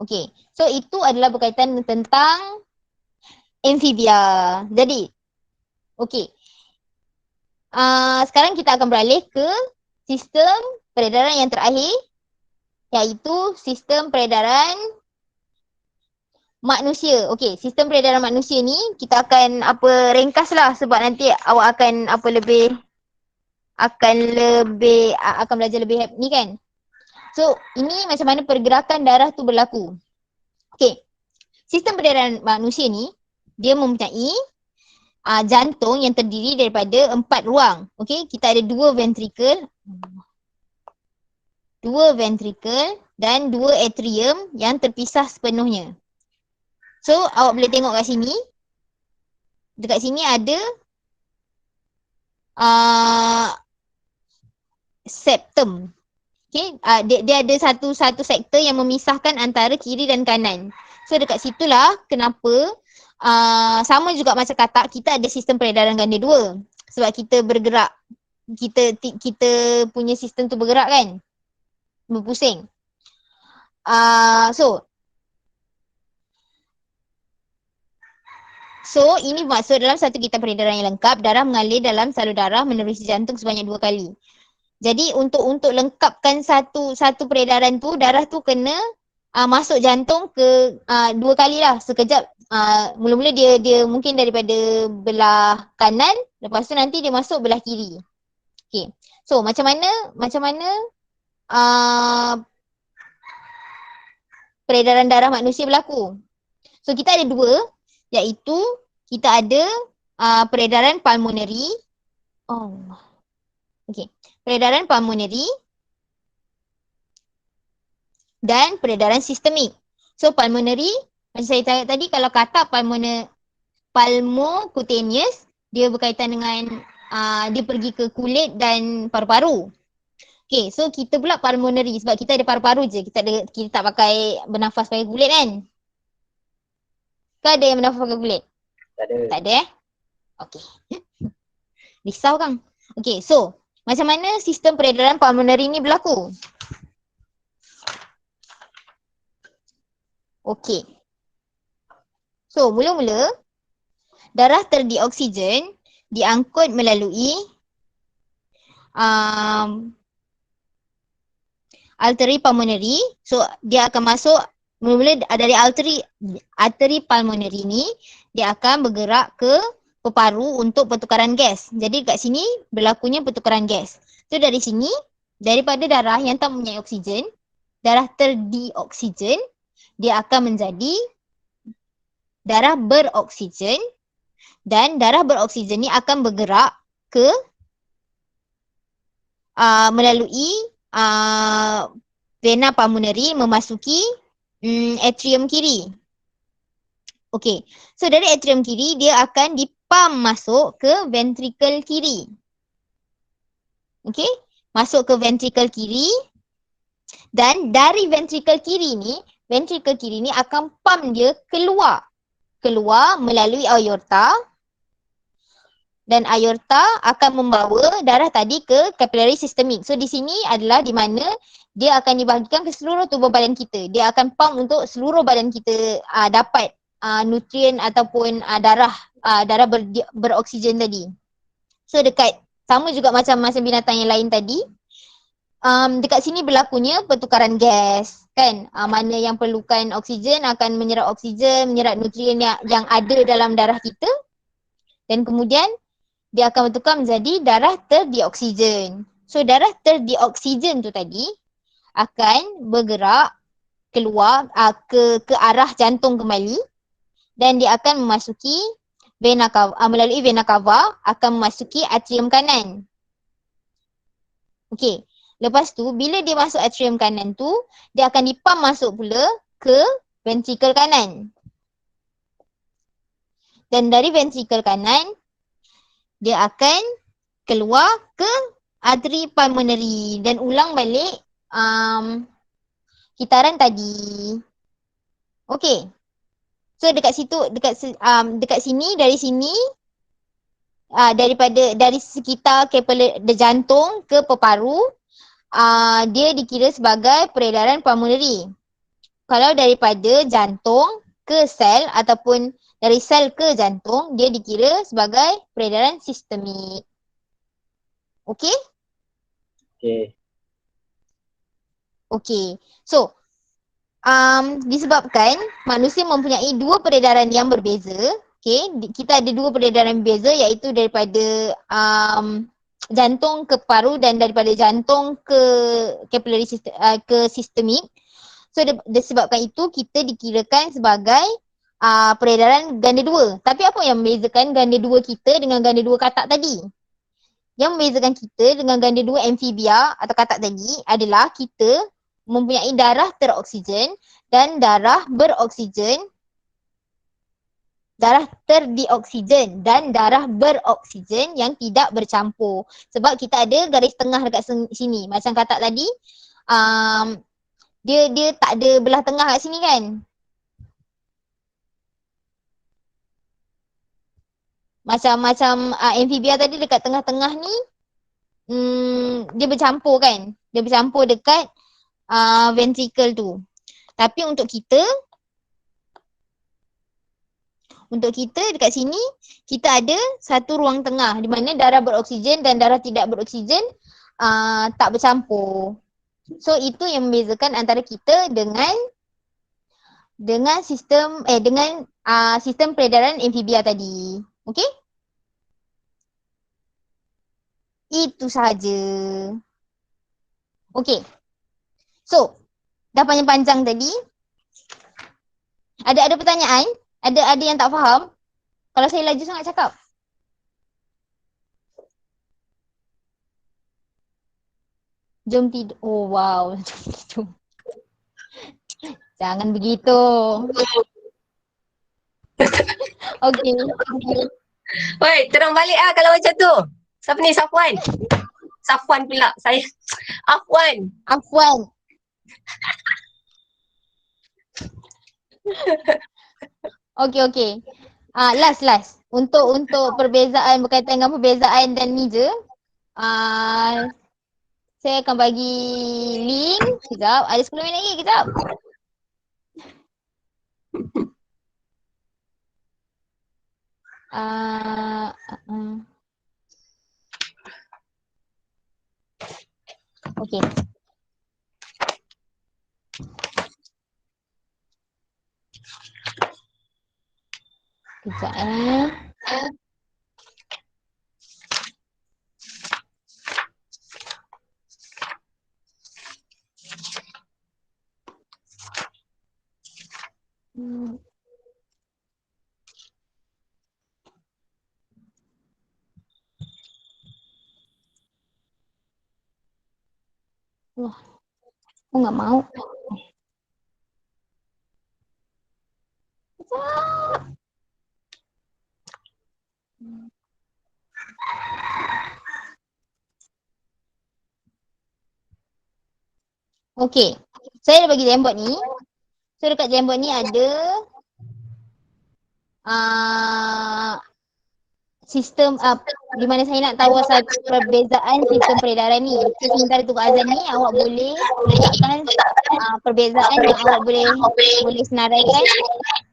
Speaker 3: Okay. So itu adalah berkaitan tentang amfibia. Jadi, okay. Sekarang kita akan beralih ke sistem peredaran yang terakhir, iaitu sistem peredaran manusia. Okey, sistem peredaran manusia ni kita akan ringkas lah, sebab nanti awak akan akan belajar lebih ni kan. So, ini macam mana pergerakan darah tu berlaku. Okey. Sistem peredaran manusia ni dia mempunyai jantung yang terdiri daripada 4 ruang. Okey, kita ada 2 ventricle dan 2 atrium yang terpisah sepenuhnya. So, awak boleh tengok kat sini. Dekat sini ada septum. Okey, dia ada satu sektor yang memisahkan antara kiri dan kanan. So, dekat situlah kenapa sama juga macam katak, kita ada sistem peredaran ganda 2. Sebab kita bergerak, kita punya sistem tu bergerak kan, berpusing. So ini maksud dalam satu kita peredaran yang lengkap, darah mengalir dalam salur darah menerusi jantung sebanyak 2 kali. Jadi untuk lengkapkan satu peredaran tu, darah tu kena masuk jantung ke 2 kali lah sekejap. Mula-mula dia mungkin daripada belah kanan, lepas tu nanti dia masuk belah kiri. Okay. So macam mana peredaran darah manusia berlaku? So kita ada 2, iaitu kita ada peredaran pulmonary. Peredaran pulmonary dan peredaran sistemik. So pulmonary, macam saya cakap tadi, kalau kata pulmocutaneous, dia berkaitan dengan dia pergi ke kulit dan paru-paru. Okay, so kita pula pulmonary sebab kita ada paru-paru je. Kita tak pakai bernafas pakai kulit kan? Ke ada yang bernafas pakai kulit? Tak ada Okay. Risau kan? Okay, so macam mana sistem peredaran pulmonary ni berlaku? Okay. So, mula-mula darah terdioksigen diangkut melalui arteri pulmonary. So, dia akan masuk mula-mula dari arteri pulmonary ni, dia akan bergerak ke peparu untuk pertukaran gas. Jadi kat sini berlakunya pertukaran gas. So, dari sini, daripada darah yang tak mempunyai oksigen, darah terdioksigen, dia akan menjadi darah beroksigen, dan darah beroksigen ni akan bergerak ke melalui vena pulmonary memasuki atrium kiri. Okey. So dari atrium kiri dia akan dipam masuk ke ventricle kiri. Okey? Masuk ke ventricle kiri, dan dari ventricle kiri ni akan pam dia keluar melalui aorta, dan aorta akan membawa darah tadi ke capillary sistemik. So di sini adalah di mana dia akan dibahagikan ke seluruh tubuh badan kita. Dia akan pump untuk seluruh badan kita dapat nutrien ataupun darah beroksigen tadi. So dekat sama juga macam binatang yang lain tadi, dekat sini berlakunya pertukaran gas kan. Mana yang perlukan oksigen akan menyerap oksigen, menyerap nutrien yang ada dalam darah kita, dan kemudian dia akan bertukar menjadi darah terdioksigen. So darah terdioksigen tu tadi akan bergerak keluar ke arah jantung kembali dan dia akan memasuki vena cava, melalui vena cava akan memasuki atrium kanan. Okey. Lepas tu bila dia masuk atrium kanan tu, dia akan dipam masuk pula ke ventricle kanan. Dan dari ventricle kanan dia akan keluar ke arteri pulmonary dan ulang balik kitaran tadi. Okey. So dekat situ dekat sini dari sini dari sekitar jantung ke peparu dia dikira sebagai peredaran pulmonary. Kalau daripada jantung ke sel ataupun dari sel ke jantung, dia dikira sebagai peredaran sistemik. Okey?
Speaker 4: Okay.
Speaker 3: Okey. So, disebabkan manusia mempunyai dua peredaran yang berbeza. Okey, kita ada dua peredaran berbeza iaitu daripada jantung ke paru dan daripada jantung ke capillary system, ke sistemik. So disebabkan itu kita dikirakan sebagai peredaran ganda dua. Tapi apa yang membezakan ganda dua kita dengan ganda dua katak tadi? Yang membezakan kita dengan ganda dua amfibia atau katak tadi adalah kita mempunyai darah teroksigen dan darah beroksigen, darah terdioksigen dan darah beroksigen yang tidak bercampur. Sebab kita ada garis tengah dekat sini. Macam katak tadi, dia tak ada belah tengah kat sini kan. Macam amfibia tadi dekat tengah-tengah ni dia bercampur kan. Dia bercampur dekat ventricle tu. Tapi untuk kita dekat sini kita ada satu ruang tengah di mana darah beroksigen dan darah tidak beroksigen tak bercampur. So itu yang membezakan antara kita dengan sistem sistem peredaran amfibia tadi. Okey? Itu sahaja. Okey. So, dah panjang-panjang tadi. Ada pertanyaan? Ada yang tak faham? Kalau saya laju sangat cakap. Jom tidur. Oh wow, jom tidur. Jangan begitu. Okey.
Speaker 6: Oi, terang balik kalau macam tu. Siapa ni? Safwan? Safwan pula. Saya Afwan.
Speaker 3: Afwan. Okey. Last. Untuk perbezaan berkaitan dengan perbezaan dan ni je. Saya akan bagi link. Sekejap. Ada 10 minit lagi. Kejap. Okey. Kejap Wah, aku nggak mau. Okey. Saya dah bagi Jamboard ni. So dekat Jamboard ni ada sistem di mana saya nak tahu asal perbezaan sistem peredaran ni. So sementara tunggu azan ni awak boleh letakkan perbezaan yang awak boleh senaraikan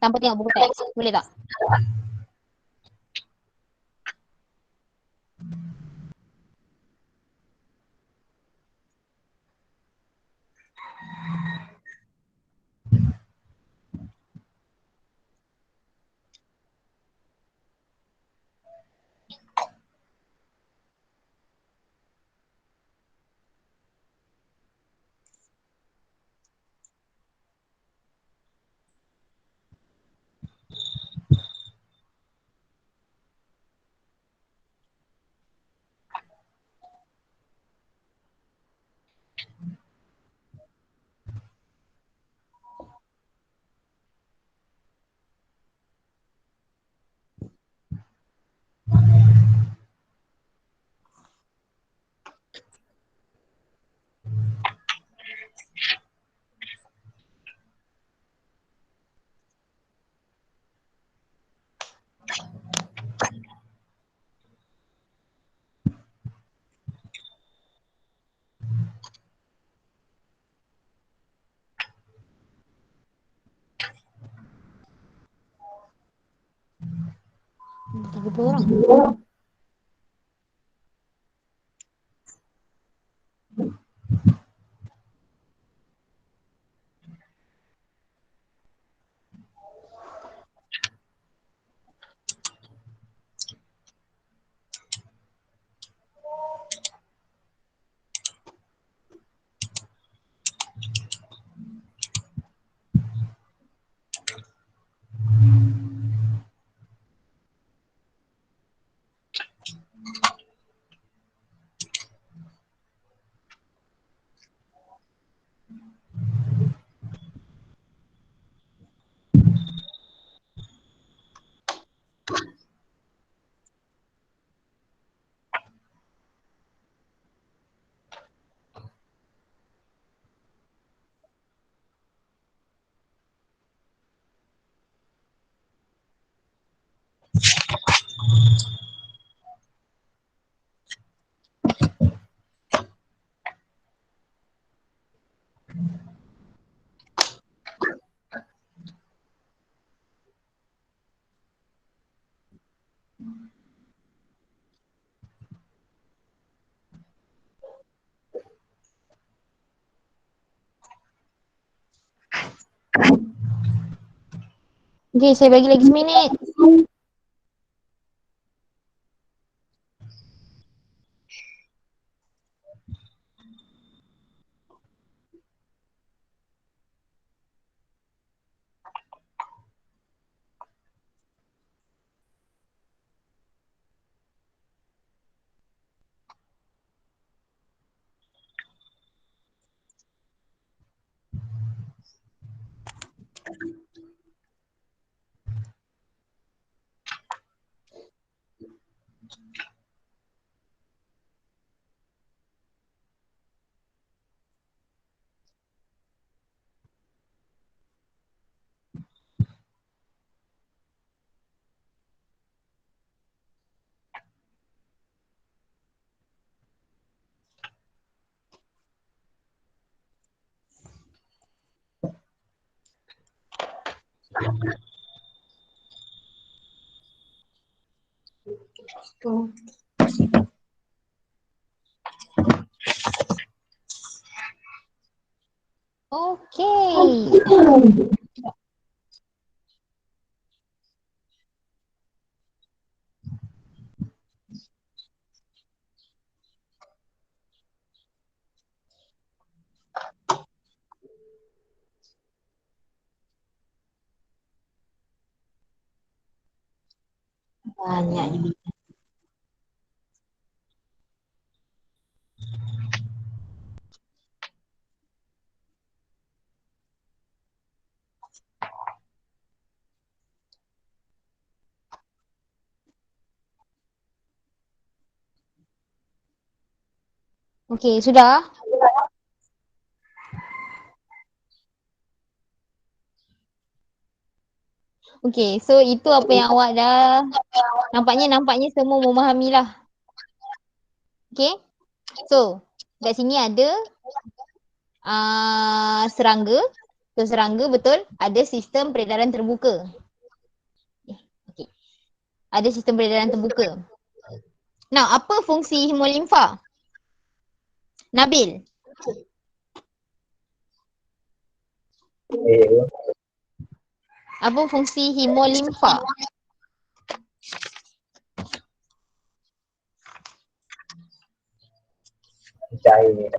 Speaker 3: tanpa tengok buku teks. Boleh tak? 30 orang. Okay, saya bagi lagi seminit. Okay. Banyak ni. Okay, sudah? Okay, so itu apa yang awak dah nampaknya semua memahami lah. Okay, so kat sini ada serangga. So serangga betul ada sistem peredaran terbuka. Okay. Ada sistem peredaran terbuka. Now, apa fungsi hemolimfa? Nabil, apa fungsi hemolimfa?
Speaker 4: Cair.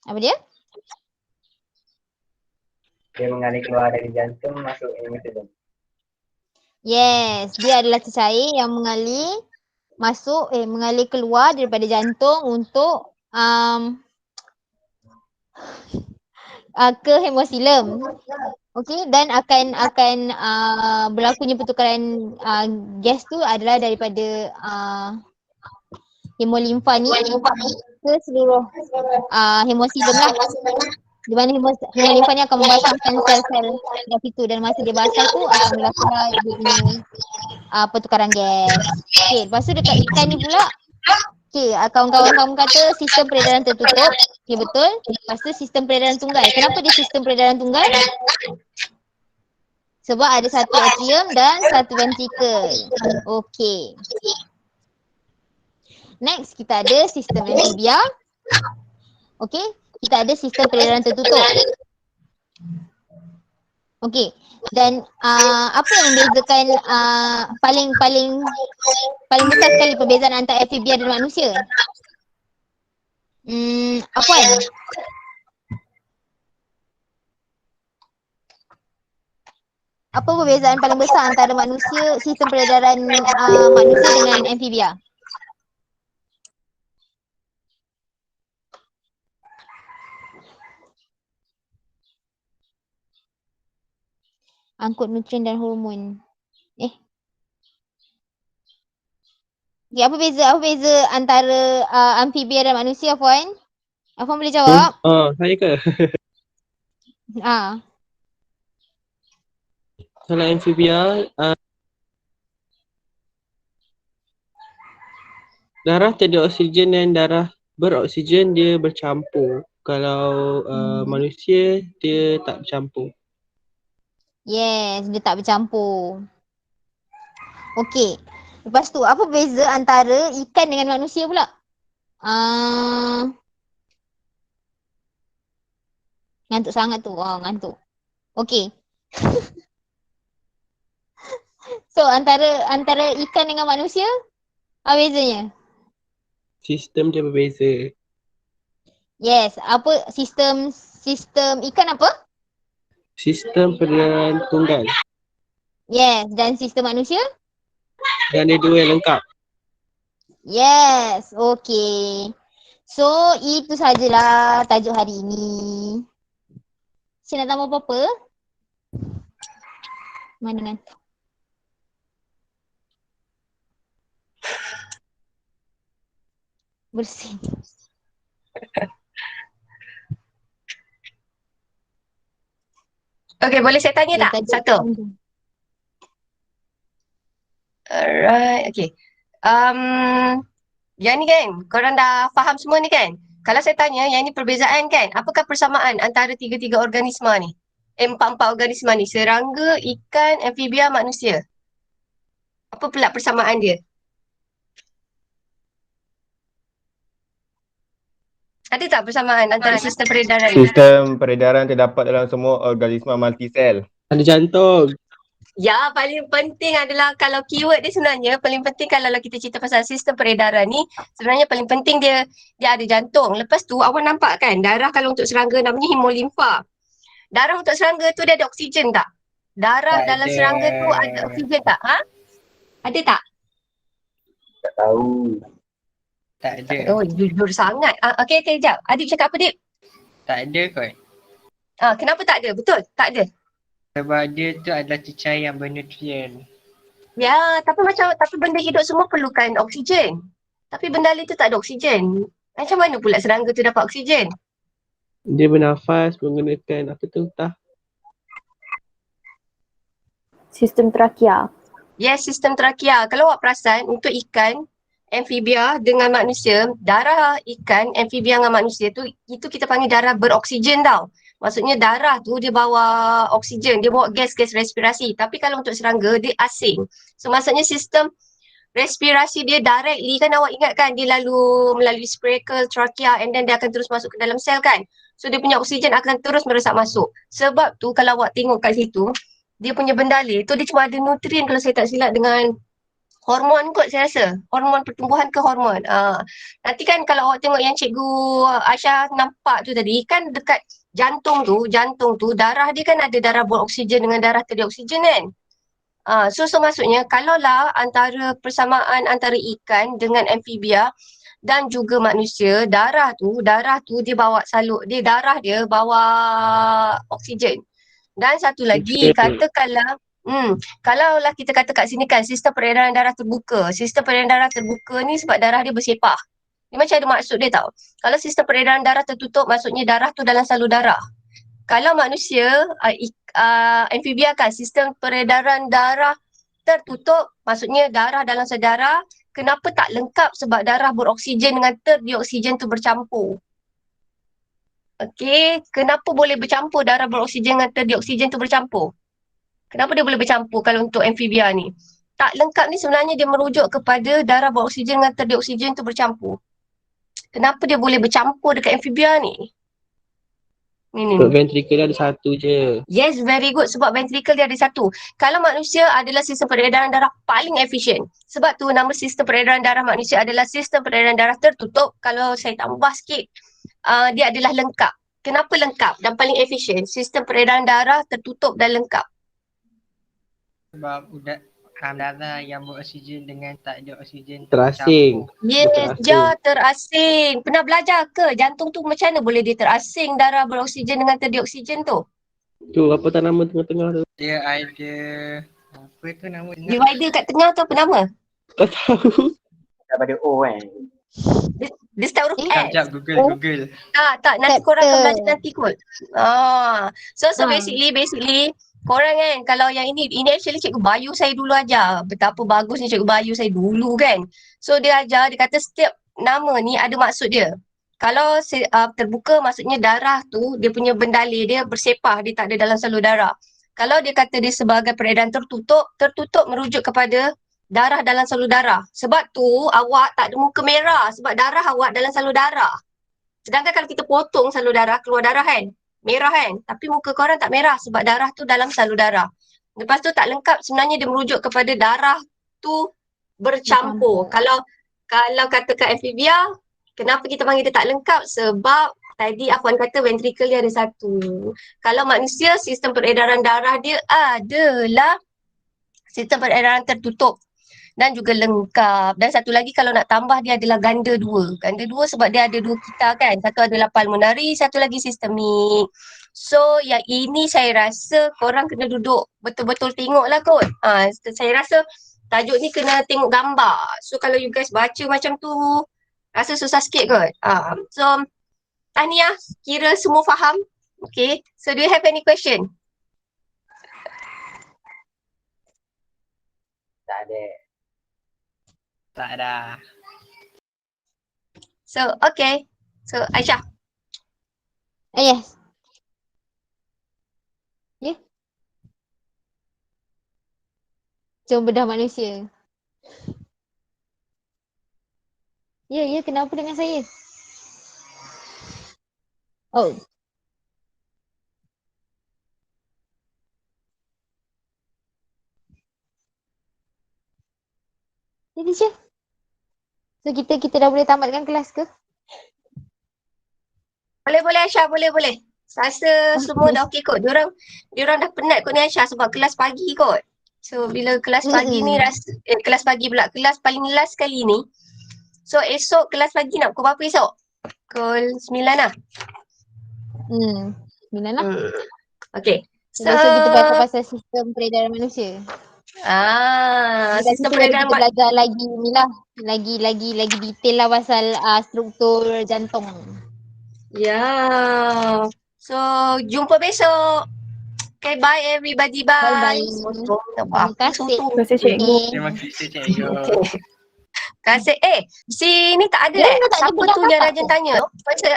Speaker 3: Apa dia?
Speaker 4: Dia mengalir keluar dari jantung masuk hemosilum.
Speaker 3: Yes, dia adalah cecair yang mengalir keluar daripada jantung untuk ke hemosilum. Okey, dan akan berlakunya pertukaran gas tu adalah daripada hemolimfa ni ke seluruh hemosilum lah. Di mana hemolimfa ni akan membasahkan sel-sel gas itu dan masa dia basah tu akan berlakulah dia punya pertukaran gas. Okey, lepas tu dekat ikan ni pula, okey, kawan-kawan kamu kata sistem peredaran tertutup. Okey, betul. Lepas tu sistem peredaran tunggal. Kenapa dia sistem peredaran tunggal? Sebab ada satu atrium dan satu ventricle. Okey. Next, kita ada sistem amfibia. Okey, kita ada sistem peredaran tertutup. Okey. Dan apa yang membezakan paling besar sekali perbezaan antara amfibia dan manusia? Afwan. Apa perbezaan paling besar antara sistem peredaran manusia dengan amfibia? Angkut nutrien dan hormon. Okay, apa beza antara amfibia dan manusia, Afwan? Afwan boleh jawab?
Speaker 2: Saya ke? Kalau amfibia, darah tiada oksigen dan darah beroksigen dia bercampur. Kalau manusia, dia tak bercampur.
Speaker 3: Yes, dia tak bercampur. Okey. Lepas tu, apa beza antara ikan dengan manusia pula? Ngantuk sangat tu. Ngantuk. Okey. So, antara ikan dengan manusia, apa bezanya?
Speaker 2: Sistem dia berbeza.
Speaker 3: Yes, apa sistem ikan apa?
Speaker 2: Sistem peredaran tunggal.
Speaker 3: Yes, dan sistem manusia?
Speaker 2: Dan dia dua yang lengkap.
Speaker 3: Yes, okay. So, itu sajalah tajuk hari ini. Saya nak tambah apa-apa? Mana nanti? Bersih.
Speaker 6: Okay, boleh saya tanya tak? Satu. Alright, okay. Yang ni kan, korang dah faham semua ni kan? Kalau saya tanya, yang ni perbezaan kan? Apakah persamaan antara tiga-tiga organisma ni? Empat-empat organisma ni. Serangga, ikan, amfibia, manusia. Apa pula persamaan dia? Ada tak persamaan antara sistem peredaran ni?
Speaker 7: Sistem peredaran terdapat dalam semua organisma multisel.
Speaker 2: Ada jantung.
Speaker 6: Ya, paling penting adalah kalau keyword dia sebenarnya paling penting kalau kita cerita pasal sistem peredaran ni sebenarnya paling penting dia ada jantung. Lepas tu awak nampak kan darah kalau untuk serangga namanya hemolimfa. Darah untuk serangga tu dia ada oksigen tak? Darah
Speaker 4: Tak
Speaker 6: dalam
Speaker 4: ada.
Speaker 6: serangga tu ada oksigen tak? Ada tak?
Speaker 4: Tak tahu. Tak ada.
Speaker 6: Oh, jujur sangat. Okey, sekejap. Adik cakap apa, Dik?
Speaker 4: Tak ada kot.
Speaker 6: Kenapa tak ada? Betul, tak ada.
Speaker 4: Sebab dia tu adalah cecair yang bernutrien.
Speaker 6: Ya, tapi benda hidup semua perlukan oksigen. Tapi benda lain tu tak ada oksigen. Macam mana pula serangga tu dapat oksigen?
Speaker 2: Dia bernafas menggunakan apa tu?
Speaker 1: Sistem trakea.
Speaker 6: Yes, sistem trakea. Kalau awak perasan, untuk ikan, amfibia dengan manusia, darah ikan, amfibia dengan manusia tu, itu kita panggil darah beroksigen tau. Maksudnya darah tu dia bawa oksigen, dia bawa gas-gas respirasi. Tapi kalau untuk serangga, dia asing. So maksudnya sistem respirasi dia directly kan awak ingat kan, dia melalui spracle, trachea and then dia akan terus masuk ke dalam sel kan. So dia punya oksigen akan terus meresap masuk. Sebab tu kalau awak tengok kat situ, dia punya bendalai tu dia cuma ada nutrien kalau saya tak silap dengan hormon kot saya rasa. Hormon pertumbuhan ke hormon. Nanti kan kalau awak tengok yang Cikgu Aisyah nampak tu tadi kan dekat jantung tu darah dia kan ada darah beroksigen dengan darah tidak oksigen kan. So maksudnya kalaulah antara persamaan antara ikan dengan amfibia dan juga manusia, darah tu dia bawa darah dia bawa oksigen. Dan satu lagi, katakanlah kalaulah kita kata kat sini kan sistem peredaran darah terbuka. Sistem peredaran darah terbuka ni sebab darah dia bersepah. Dia macam ada maksud dia tau. Kalau sistem peredaran darah tertutup maksudnya darah tu dalam salur darah. Kalau manusia, amfibia kan sistem peredaran darah tertutup maksudnya darah dalam sedarah. Kenapa tak lengkap? Sebab darah beroksigen dengan terdioksigen tu bercampur. Okey, kenapa boleh bercampur darah beroksigen dengan terdioksigen tu bercampur? Kenapa dia boleh bercampur kalau untuk amfibia ni? Tak lengkap ni sebenarnya dia merujuk kepada darah beroksigen dengan terdioksigen tu bercampur. Kenapa dia boleh bercampur dekat amfibia ni? Ni.
Speaker 2: Ventricle ada satu je.
Speaker 6: Yes, very good. Sebab ventricle dia ada satu. Kalau manusia adalah sistem peredaran darah paling efisien. Sebab tu nama sistem peredaran darah manusia adalah sistem peredaran darah tertutup. Kalau saya tambah sikit, dia adalah lengkap. Kenapa lengkap dan paling efisien? Sistem peredaran darah tertutup dan lengkap.
Speaker 8: Sebab darah yang beroksigen dengan tak ada oksigen
Speaker 2: Terasing.
Speaker 6: Yes,
Speaker 2: terasing.
Speaker 6: dia terasing. Pernah belajar ke jantung tu macam mana boleh dia terasing darah beroksigen dengan terdioksigen tu?
Speaker 2: Tu apa tanaman tengah-tengah tu?
Speaker 8: Dia ada apa tu nama?
Speaker 6: Divider kat tengah tu apa nama?
Speaker 2: Tak tahu.
Speaker 4: Daripada O kan.
Speaker 6: Dia start huruf S.
Speaker 8: Sekejap Google.
Speaker 6: Tak, nanti korang akan
Speaker 3: Chapter.
Speaker 6: belajar nanti kot. So basically korang kan kalau yang ini actually Cikgu Bayu saya dulu ajar. Betapa bagusnya Cikgu Bayu saya dulu kan. So dia ajar, dia kata setiap nama ni ada maksud dia. Kalau terbuka maksudnya darah tu dia punya bendalih dia bersepah, dia tak ada dalam salur darah. Kalau dia kata dia sebagai peredaran tertutup merujuk kepada darah dalam salur darah. Sebab tu awak tak ada muka merah sebab darah awak dalam salur darah. Sedangkan kalau kita potong salur darah, keluar darah kan, merah kan. Tapi muka korang tak merah sebab darah tu dalam salur darah. Lepas tu tak lengkap sebenarnya dia merujuk kepada darah tu bercampur. Kalau katakan amfibia, kenapa kita panggil dia tak lengkap? Sebab tadi Afwan kata ventricle dia ada satu. Kalau manusia sistem peredaran darah dia adalah sistem peredaran tertutup dan juga lengkap. Dan satu lagi kalau nak tambah dia adalah ganda dua. Ganda dua sebab dia ada dua kita kan. Satu adalah pulmonary, satu lagi sistemik. So yang ini saya rasa korang kena duduk betul-betul tengoklah kot. Saya rasa tajuk ni kena tengok gambar. So kalau you guys baca macam tu rasa susah sikit kot. So tahniah, kira semua faham. Okay, so do you have any question?
Speaker 4: Tak ada.
Speaker 8: Tak ada.
Speaker 6: So okay, so Aisyah.
Speaker 3: Yes. Ya. Jom bedah manusia. Ya, kenapa dengan saya? Oh. Jadi Syah. So kita dah boleh tamatkan kelas ke?
Speaker 6: Boleh Aisyah, boleh. Rasa semua dah okey kot. Diorang dah penat kot ni Aisyah sebab kelas pagi kot. So bila kelas pagi ni kelas pagi pula, kelas paling last kali ni. So esok kelas pagi nak pukul berapa esok? Pukul 9 lah.
Speaker 3: 9 lah.
Speaker 6: Okay.
Speaker 3: So kita belajar pasal sistem peredaran manusia.
Speaker 6: Sistem
Speaker 3: Kita
Speaker 6: peredaran
Speaker 3: belajar lagi ni lah. Lagi detail lah pasal struktur jantung.
Speaker 6: Ya. So jumpa besok. Okay, bye everybody. Bye.
Speaker 3: Bye-bye.
Speaker 6: Terima
Speaker 3: kasih.
Speaker 1: Terima kasih cikgu.
Speaker 8: Terima kasih cikgu.
Speaker 6: Kasih. Sini tak ada
Speaker 3: Ya, tak ada
Speaker 6: siapa
Speaker 3: bedah
Speaker 6: tu yang
Speaker 3: kakak
Speaker 6: Rajan
Speaker 3: tu.
Speaker 6: tanya? Pasal